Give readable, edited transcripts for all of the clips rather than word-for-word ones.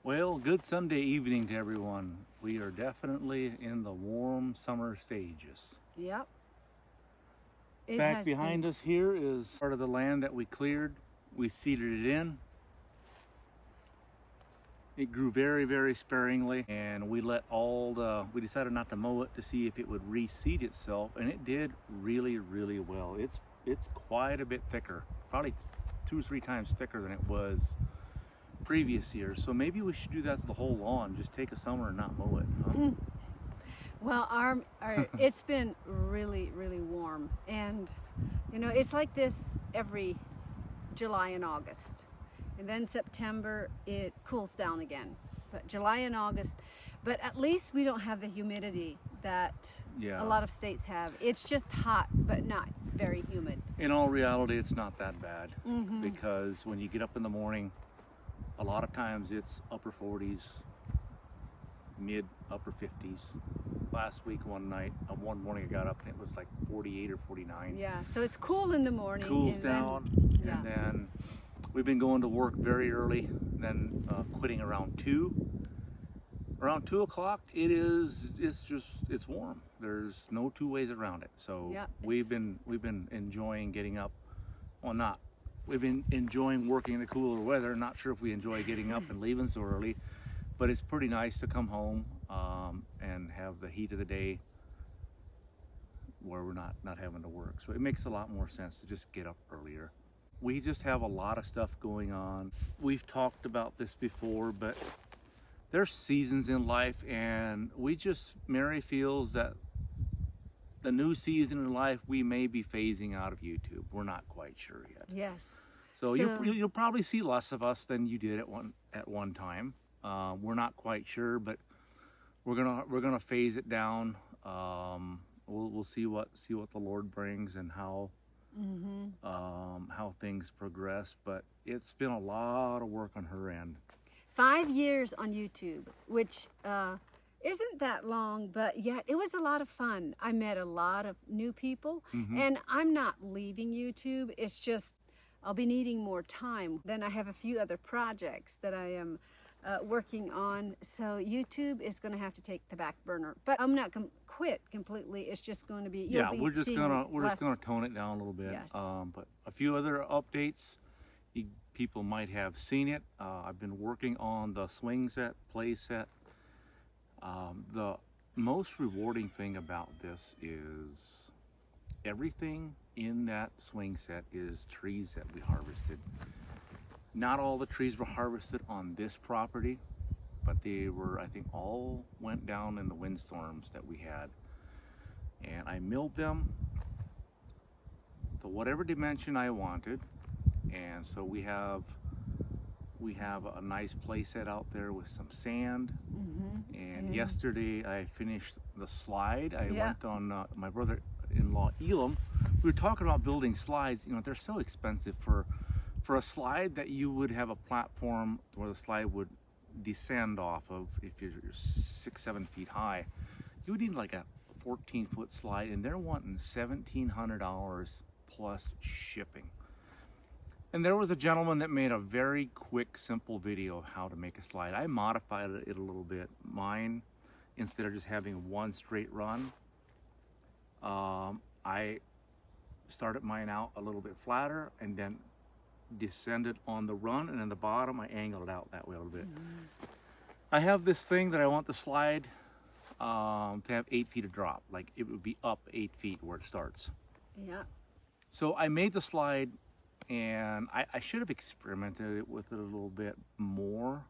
Well, good Sunday evening to everyone. We are definitely in the warm summer stages. Yep. It Back has behind been. us here is part of the land that we cleared. We seeded it in. It grew very, very sparingly, and we decided not to mow it to see if it would reseed itself, and it did really, really well. It's quite a bit thicker, probably 2 or 3 times thicker than it was previous years. So maybe we should do that to the whole lawn. Just take a summer and not mow it. Huh? Well, our it's been really, really warm, and it's like this every July and August, and then September it cools down again. But July and August, but at least we don't have the humidity that Yeah. a lot of states have. It's just hot, but not very humid. In all reality, it's not that bad because when you get up in the morning, a lot of times it's upper 40s, mid upper 50s. Last week, one morning I got up and it was like 48 or 49. Yeah, so it's cool in the morning. Cools and down, yeah. and then we've been going to work very early, then quitting around 2. Around 2 o'clock, it's warm. There's no two ways around it. So Yeah, we've been enjoying getting up. Well, not. We've been enjoying working in the cooler weather. Not sure if we enjoy getting up and leaving so early, but it's pretty nice to come home and have the heat of the day where we're not having to work. So it makes a lot more sense to just get up earlier. We just have a lot of stuff going on. We've talked about this before, but there's seasons in life, and Mary feels that the new season in life, we may be phasing out of YouTube. We're not quite sure yet. Yes. So you'll probably see less of us than you did at one time. We're not quite sure, but we're gonna phase it down. We'll see what the Lord brings and how things progress. But it's been a lot of work on her end. 5 years on YouTube, which isn't that long, but yet it was a lot of fun. I met a lot of new people, and I'm not leaving YouTube. It's just I'll be needing more time. Then I have a few other projects that I am working on, so YouTube is going to have to take the back burner. But I'm not going to quit completely. It's just going to be We're just gonna tone it down a little bit. Yes. But a few other updates. People might have seen it. I've been working on the swing set, play set. The most rewarding thing about this is everything in that swing set is trees that we harvested. Not all the trees were harvested on this property, but they were, I think, all went down in the windstorms that we had. And I milled them to whatever dimension I wanted. And so we have a nice play set out there with some sand. And yesterday I finished the slide. I went on my brother-in-law Elam. We were talking about building slides. They're so expensive for a slide that you would have a platform where the slide would descend off of. If you're 6-7 feet high, you would need like a 14-foot slide, and they're wanting $1,700 plus shipping. And there was a gentleman that made a very quick, simple video of how to make a slide. I modified it a little bit. Mine, instead of just having one straight run, I started mine out a little bit flatter and then descended on the run, and then the bottom I angled it out that way a little bit. I have this thing that I want the slide to have 8 feet of drop. Like it would be up 8 feet where it starts. Yeah. So I made the slide, and I should have experimented with it a little bit more.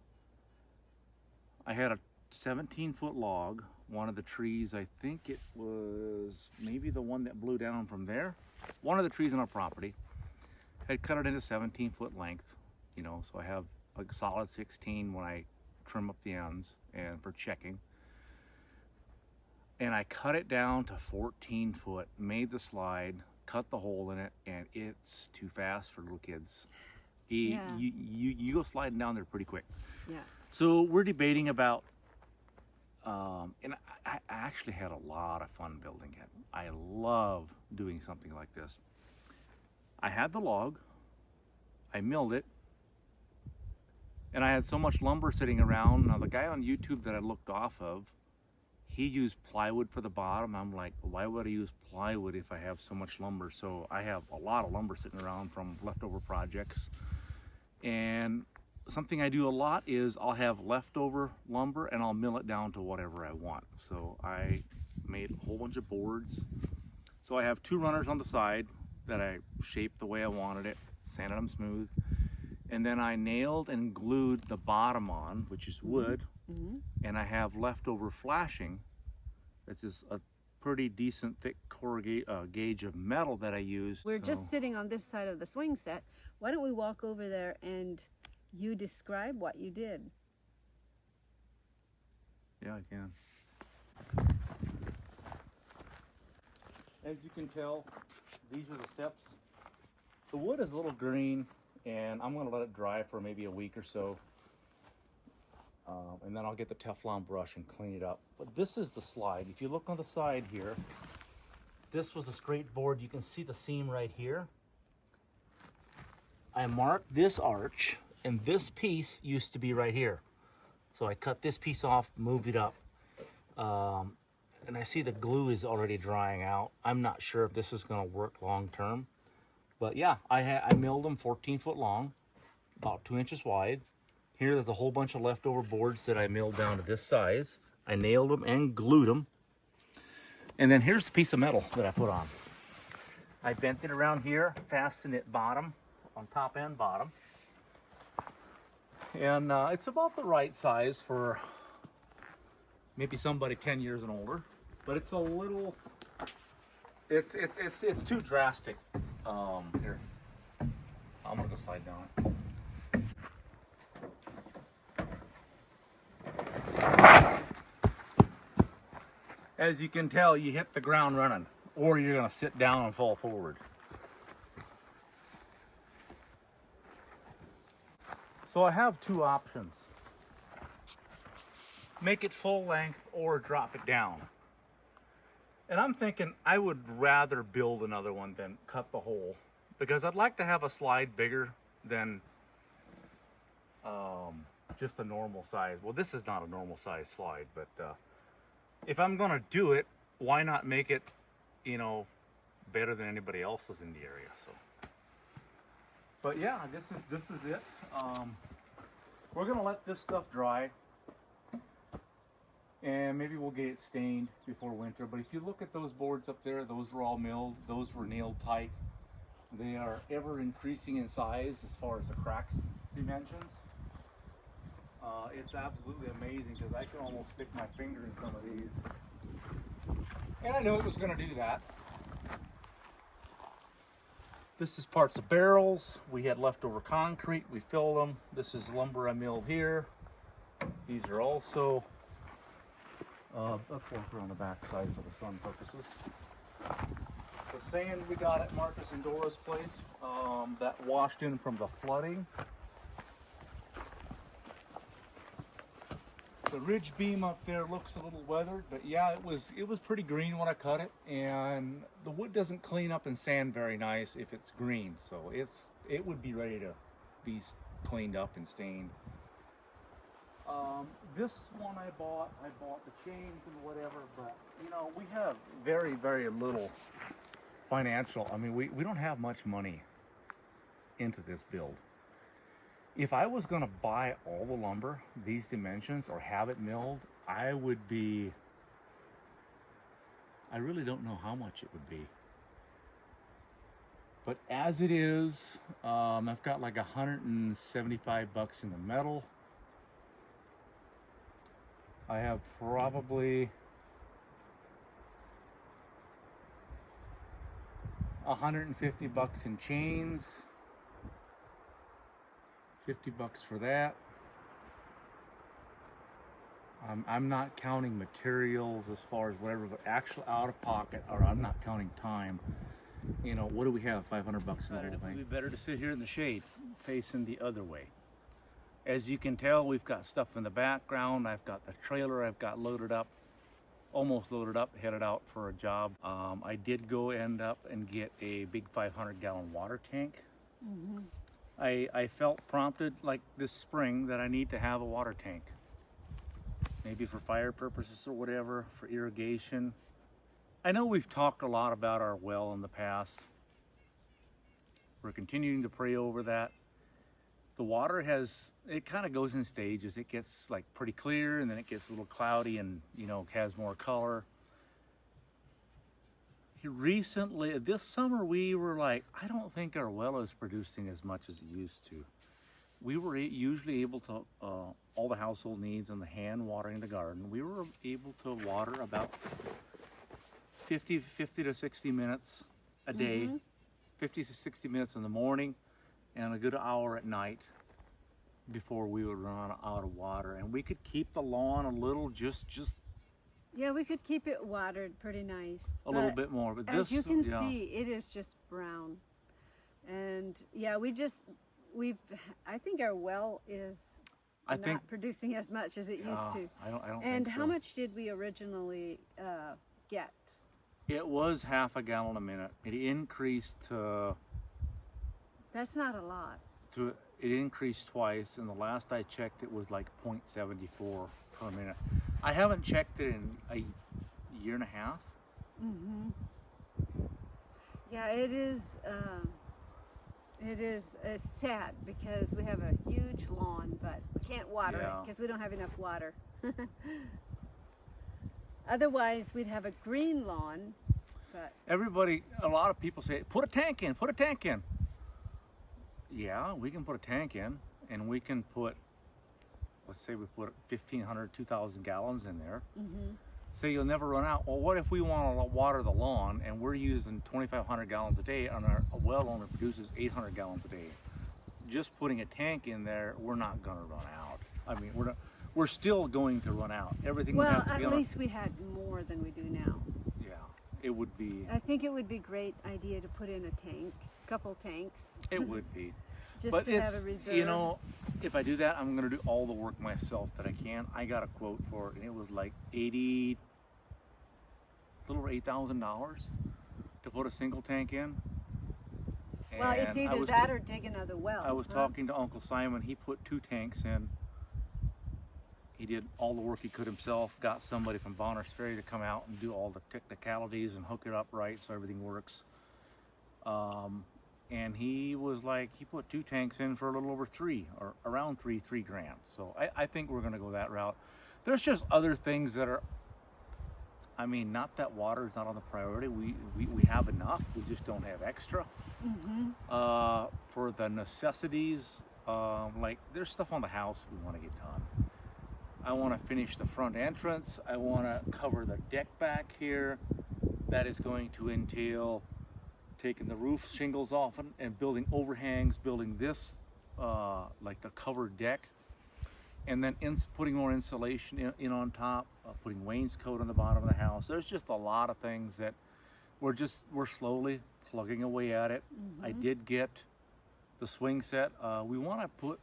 I had a 17-foot log. One of the trees, I think it was maybe the one that blew down from there. One of the trees on our property. Had cut it into 17-foot length, so I have a solid 16 when I trim up the ends and for checking. And I cut it down to 14 foot, made the slide, cut the hole in it, and it's too fast for little kids. You go sliding down there pretty quick. Yeah. So we're debating about, and I actually had a lot of fun building it. I love doing something like this. I had the log, I milled it, And I had so much lumber sitting around. Now the guy on YouTube that I looked off of, he used plywood for the bottom. I'm like, why would I use plywood if I have so much lumber? So I have a lot of lumber sitting around from leftover projects. And something I do a lot is I'll have leftover lumber and I'll mill it down to whatever I want. So I made a whole bunch of boards. So I have 2 runners on the side that I shaped the way I wanted it, sanded them smooth. And then I nailed and glued the bottom on, which is wood. And I have leftover flashing. That's just a pretty decent thick gauge of metal that I used. We're just sitting on this side of the swing set. Why don't we walk over there and you describe what you did? Yeah, I can. As you can tell, these are the steps. The wood is a little green, and I'm going to let it dry for maybe a week or so. And then I'll get the Teflon brush and clean it up. But this is the slide. If you look on the side here, this was a straight board. You can see the seam right here. I marked this arch, and this piece used to be right here. So I cut this piece off, moved it up. And I see the glue is already drying out. I'm not sure if this is going to work long term. But yeah, I milled them 14 foot long, about 2 inches wide. Here there's a whole bunch of leftover boards that I milled down to this size. I nailed them and glued them. And then here's the piece of metal that I put on. I bent it around here, fastened it bottom, on top and bottom. And it's about the right size for maybe somebody 10 years and older. But it's a little, it's too drastic. Here, I'm gonna go slide down. As you can tell, you hit the ground running, or you're gonna sit down and fall forward. So I have 2 options. Make it full length or drop it down. And I'm thinking I would rather build another one than cut the hole, because I'd like to have a slide bigger than just a normal size. Well, this is not a normal size slide, but if I'm gonna do it, why not make it, you know, better than anybody else's in the area? So, but yeah, this is it. We're gonna let this stuff dry, and maybe we'll get it stained before winter. But if you look at those boards up there, those were all milled, those were nailed tight. They are ever increasing in size as far as the cracks dimensions. It's absolutely amazing, because I can almost stick my finger in some of these. And I knew it was going to do that. This is parts of barrels. We had leftover concrete. We filled them. This is lumber I milled here. These are also, let's walk around the back side for the sun purposes. The sand we got at Marcus and Dora's place, that washed in from the flooding. The ridge beam up there looks a little weathered, but yeah, it was pretty green when I cut it, and the wood doesn't clean up and sand very nice if it's green, so it would be ready to be cleaned up and stained. This one I bought the chains and whatever, but you know, we have very, very little financial. I mean, we don't have much money into this build. If I was going to buy all the lumber, these dimensions, or have it milled, I really don't know how much it would be. But as it is, I've got like $175 in the metal. I have probably $150 in chains. $50 for that. I'm not counting materials as far as whatever, but actual out of pocket, or I'm not counting time. You know, what do we have? $500 in the whole thing. It would be better to sit here in the shade, facing the other way. As you can tell, we've got stuff in the background. I've got the trailer I've got loaded up, almost loaded up, headed out for a job. I did go end up and get a big 500-gallon water tank I felt prompted like this spring that I need to have a water tank. Maybe for fire purposes or whatever, for irrigation. I know we've talked a lot about our well in the past. We're continuing to pray over that. The water it kind of goes in stages. It gets like pretty clear, and then it gets a little cloudy and, has more color. Recently, this summer, we were like, I don't think our well is producing as much as it used to. We were usually able to, all the household needs and the hand watering the garden, we were able to water about 50 to 60 minutes a day, 50 to 60 minutes in the morning, and a good hour at night before we would run out of water. And we could keep the lawn a little, Yeah, we could keep it watered pretty nice. a little bit more. But as you can see, it is just brown. And yeah, I think our well is not producing as much as it used to. I don't And think how so. much did we originally get? It was half a gallon a minute. It increased to That's not a lot. it increased twice, and the last I checked it was like 0.74 per minute. I haven't checked it in a year and a half. Yeah, it is sad because we have a huge lawn, but we can't water it because we don't have enough water. Otherwise, we'd have a green lawn, but A lot of people say, put a tank in. Yeah, we can put a tank in, and we can put, let's say we put 1,500, 2,000 gallons in there. So you'll never run out. Well, what if we want to water the lawn and we're using 2,500 gallons a day, and our well only produces 800 gallons a day? Just putting a tank in there, we're not going to run out. I mean, we're still going to run out. Everything would have to be at least we had more than we do now. Yeah, it would be. I think it would be a great idea to put in a tank, couple tanks. It would be. Just to have a reserve. If I do that, I'm going to do all the work myself that I can. I got a quote for it, and it was like a little over $8,000 to put a single tank in. Well, it's either that or dig another well. I was talking to Uncle Simon. He put 2 tanks in. He did all the work he could himself, got somebody from Bonner's Ferry to come out and do all the technicalities and hook it up right so everything works. And he was like, he put 2 tanks in for a little over around $3 grand. So I think we're going to go that route. There's just other things that are, not that water is not on the priority. We have enough. We just don't have extra. For the necessities, like there's stuff on the house we want to get done. I want to finish the front entrance. I want to cover the deck back here. That is going to entail taking the roof shingles off and building overhangs, building this like the covered deck, and then putting more insulation in on top, putting wainscot on the bottom of the house. There's just a lot of things that we're slowly plugging away at it. I did get the swing set. We want to put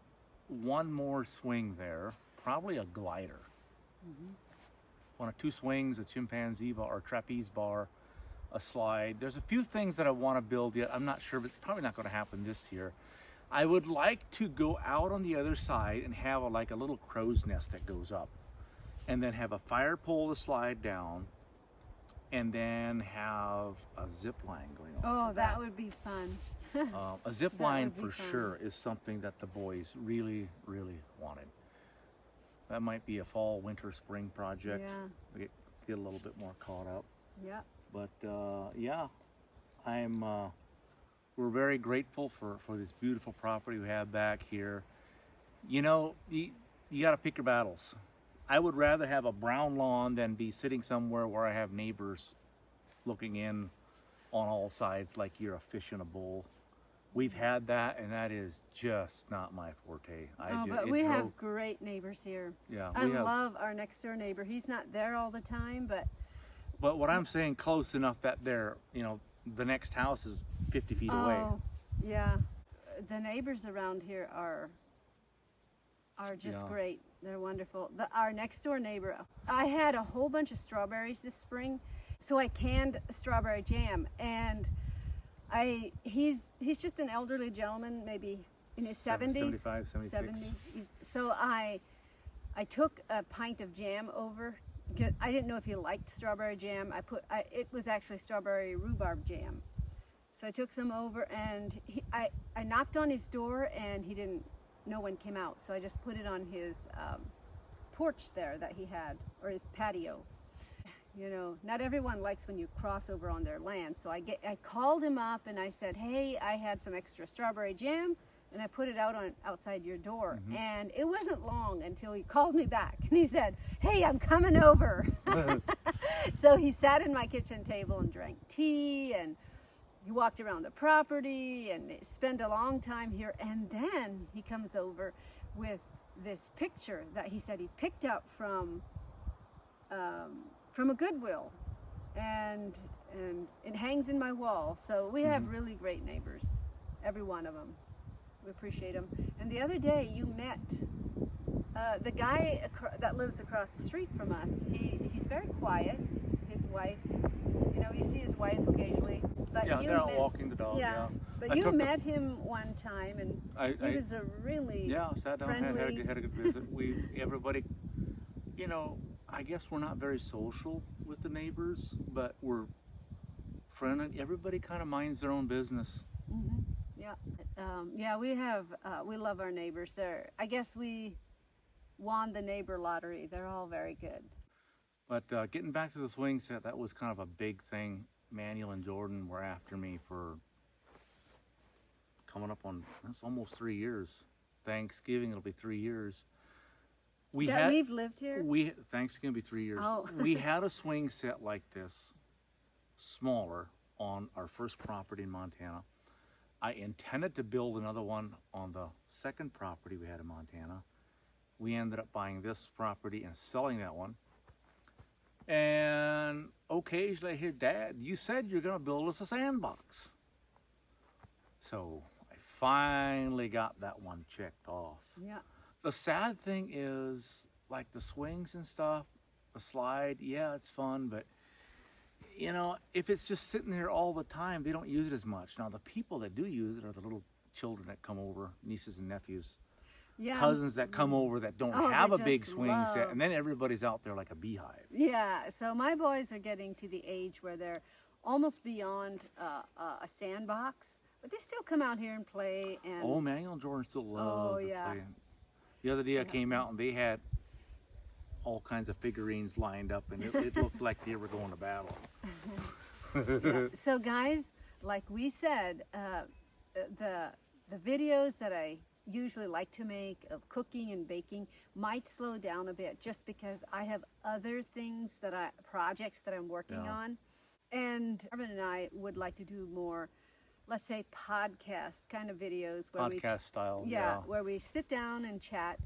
one more swing there, probably a glider. One of 2 swings, a chimpanzee bar or trapeze bar, a slide. There's a few things that I want to build yet. I'm not sure, but it's probably not going to happen this year. I would like to go out on the other side and have like a little crow's nest that goes up, and then have a fire pole to slide down, and then have a zip line going on. Oh, that would be fun. A zip line for sure is something that the boys really, really wanted. That might be a fall, winter, spring project. Yeah. Get a little bit more caught up. Yeah. But yeah, we're very grateful for this beautiful property we have back here. You got to pick your battles. I would rather have a brown lawn than be sitting somewhere where I have neighbors looking in on all sides like you're a fish in a bowl. We've had that, and that is just not my forte. But we have great neighbors here. Yeah, I love our next door neighbor. He's not there all the time, but what I'm saying, close enough that the next house is 50 feet away. Oh, yeah. The neighbors around here are just great. They're wonderful. Our next door neighbor, I had a whole bunch of strawberries this spring, so I canned strawberry jam, and he's just an elderly gentleman, maybe in his 70s. 75, 76. 70. So I took a pint of jam over. I didn't know if he liked strawberry jam. It was actually strawberry rhubarb jam. So I took some over, and I knocked on his door, and no one came out. So I just put it on his porch there that he had, or his patio. You know, not everyone likes when you cross over on their land. So I called him up and I said, hey, I had some extra strawberry jam, and I put it out outside your door. Mm-hmm. And it wasn't long until he called me back and he said, hey, I'm coming over. So he sat in my kitchen table and drank tea, and he walked around the property and spent a long time here. And then he comes over with this picture that he said he picked up from a Goodwill, and it hangs in my wall. So we have really great neighbors, every one of them. We appreciate them. And the other day you met the guy that lives across the street from us. He's very quiet. His wife, you know, you see his wife occasionally. But Yeah, they're out walking the dog. Yeah, but I you took met him one time, and he was a really sat down, friendly. had a good visit. Everybody, you know, I guess we're not very social with the neighbors, but we're friendly. Everybody kind of minds their own business. Mm-hmm. Yeah, we love our neighbors. I guess we won the neighbor lottery. They're all very good. But getting back to the swing set, that was kind of a big thing. Manuel and Jordan were after me for coming up on, it's almost 3 years. Thanksgiving, it'll be 3 years. We've lived here? Thanksgiving will be 3 years. Oh. We had a swing set like this, smaller, on our first property in Montana. I intended to build another one on the second property we had in Montana. We ended up buying this property and selling that one. And occasionally I hear, Dad, you said you're going to build us a sandbox. So I finally got that one checked off. Yeah. The sad thing is, like the swings and stuff, the slide, yeah, it's fun, but you know, if it's just sitting there all the time, they don't use it as much. Now, the people that do use it are the little children that come over, nieces and nephews, cousins that come over that don't have a big swing set, and then everybody's out there like a beehive. Yeah, so my boys are getting to the age where they're almost beyond a sandbox, but they still come out here and play. And Oh, Manuel and Jordan still love to play. The other day I came out and they had all kinds of figurines lined up, and it looked like they were going to battle. So guys, like we said, the videos that I usually like to make of cooking and baking might slow down a bit, just because I have other things projects that I'm working on. And Marvin and I would like to do more, let's say, podcast kind of videos where Style. where we sit down and chat.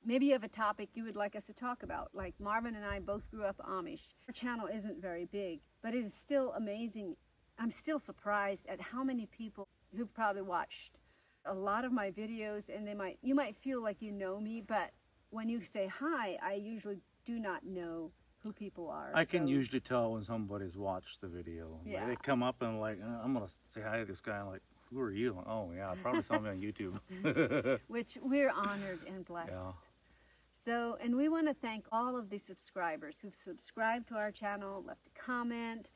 Maybe you have a topic you would like us to talk about. Like Marvin and I both grew up Amish. Our channel isn't very big, but it is still amazing. I'm still surprised at how many people who've probably watched a lot of my videos, and you might feel like you know me, but when you say hi, I usually do not know who people are. I can usually tell when somebody's watched the video. Yeah. Like, they come up and like, I'm going to say hi to this guy. I'm like, who are you? Like, oh, yeah, I probably saw me on YouTube. Which we're honored and blessed. Yeah. So, and we want to thank all of the subscribers who've subscribed to our channel, left a comment.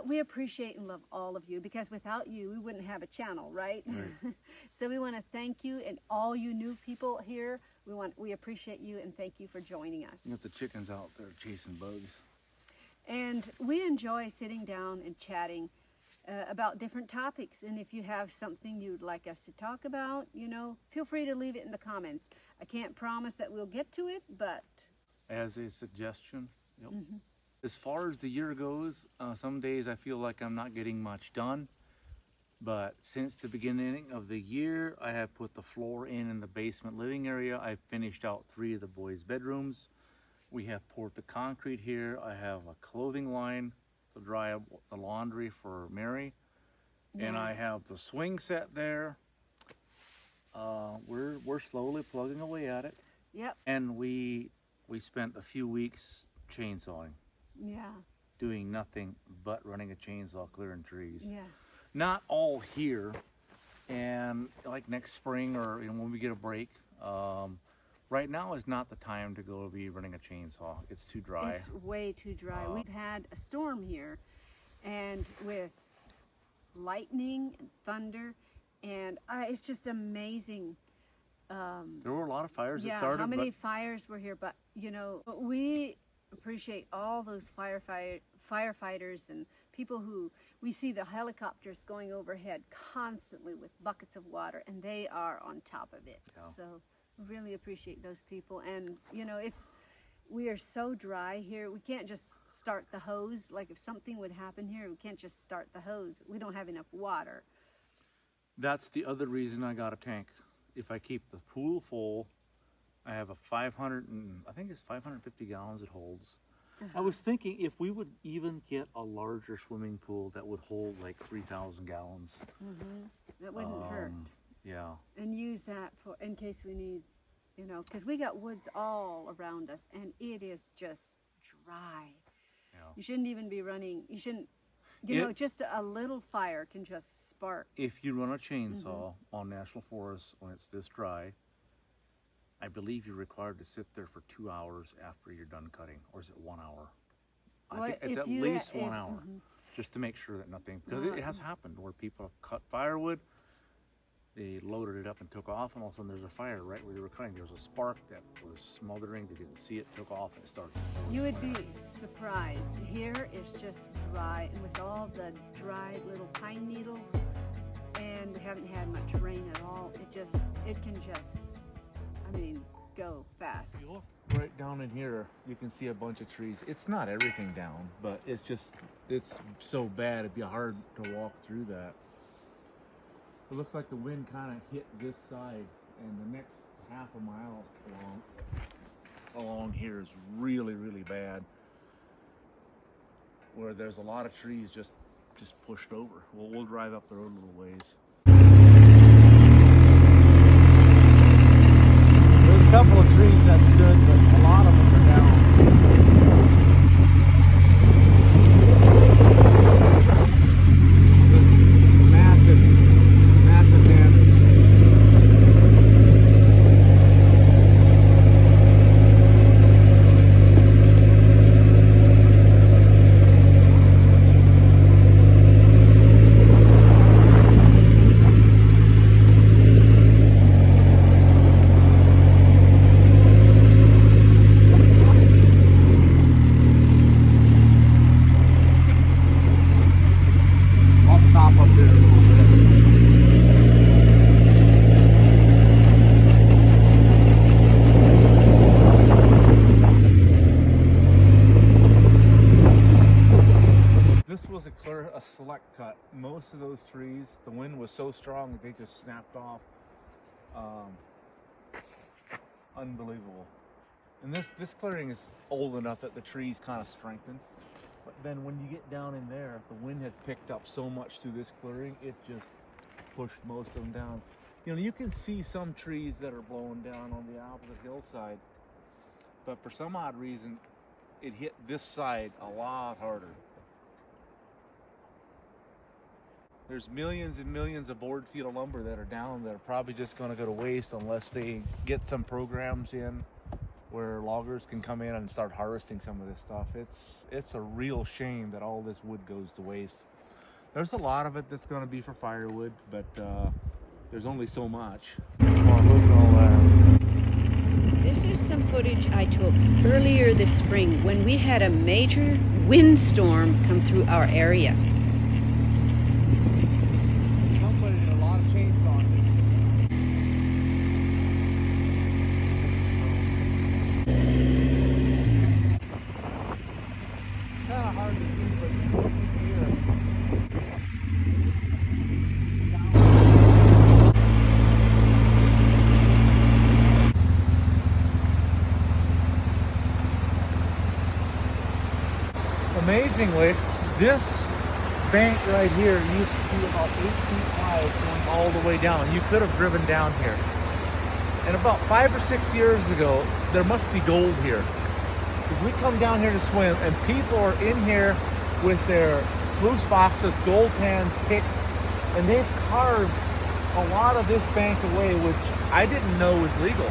We appreciate and love all of you, because without you, we wouldn't have a channel, right? So we want to thank you, and all you new people here, we appreciate you and thank you for joining us. You got the chickens out there chasing bugs. And we enjoy sitting down and chatting about different topics. And if you have something you'd like us to talk about, you know, feel free to leave it in the comments. I can't promise that we'll get to it, but As a suggestion. Yep. As far as the year goes, some days I feel like I'm not getting much done. But since the beginning of the year, I have put the floor in the basement living area. I've finished out 3 of the boys' bedrooms. We have poured the concrete here. I have a clothing line to dry up the laundry for Mary. And I have the swing set there. We're slowly plugging away at it. Yep. And we spent a few weeks chainsawing. Yeah. Doing nothing but running a chainsaw, clearing trees. Yes. Not all here. and like next spring, or when we get a break, right now is not the time to go be running a chainsaw. It's too dry. It's way too dry. We've had a storm here, and with lightning and thunder, and it's just amazing. There were a lot of fires that Yeah, started. how many fires were here? But we appreciate all those firefighters and people who we see the helicopters going overhead constantly with buckets of water, and they are on top of it. Yeah. So really appreciate those people. And we are so dry here. We can't just start the hose. Like if something would happen here, we can't just start the hose. We don't have enough water. That's the other reason I got a tank. If I keep the pool full, I have a 550 gallons it holds. I was thinking if we would even get a larger swimming pool that would hold like 3,000 gallons. That wouldn't hurt. Yeah. And use that for in case we need, because we got woods all around us, and it is just dry. Yeah. You shouldn't even be running. You shouldn't. Just a little fire can just spark. If you run a chainsaw on national forests when it's this dry, I believe you're required to sit there for 2 hours after you're done cutting, or is it 1 hour? I think it's at least 1 hour, just to make sure that nothing, because it has happened where people have cut firewood, they loaded it up and took off, and all of a sudden there's a fire right where they were cutting. There was a spark that was smoldering, they didn't see it, took off, and it starts. You would be surprised. Here it's just dry, and with all the dried little pine needles, and we haven't had much rain at all, it can just, go fast. You look right down in here, you can see a bunch of trees. It's not everything down, but it's so bad it'd be hard to walk through that. It looks like the wind kind of hit this side, and the next half a mile along here is really, really bad, where there's a lot of trees just pushed over. We'll drive up the road a little ways. There's a couple of trees that stood, but a lot of them are down. Massive damage. I'll stop up there a little bit. This was a select cut. Most of those trees, the wind was so strong that they just snapped off. Unbelievable. And this clearing is old enough that the trees kind of strengthened. But then when you get down in there, the wind had picked up so much through this clearing, it just pushed most of them down. You can see some trees that are blowing down on the opposite hillside, but for some odd reason, it hit this side a lot harder. There's millions and millions of board feet of lumber that are down that are probably just going to go to waste unless they get some programs in where loggers can come in and start harvesting some of this stuff. It's a real shame that all this wood goes to waste. There's a lot of it that's going to be for firewood, but there's only so much. Oh, look at all that. This is some footage I took earlier this spring when we had a major windstorm come through our area. Somebody did a lot of chainsawing. Kind of hard to see, but you can hear it. Amazingly, this bank right here used to be about 8 feet high going all the way down. You could have driven down here. And about 5 or 6 years ago, there must be gold here. Because we come down here to swim, and people are in here with their sluice boxes, gold pans, picks, and they've carved a lot of this bank away, which I didn't know was legal.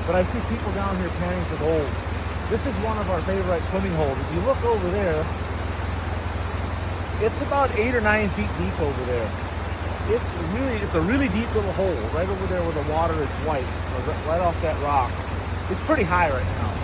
But I see people down here panning for gold. This is one of our favorite swimming holes. If you look over there, it's about 8 or 9 feet deep over there. It's a really deep little hole right over there where the water is white, right off that rock. It's pretty high right now.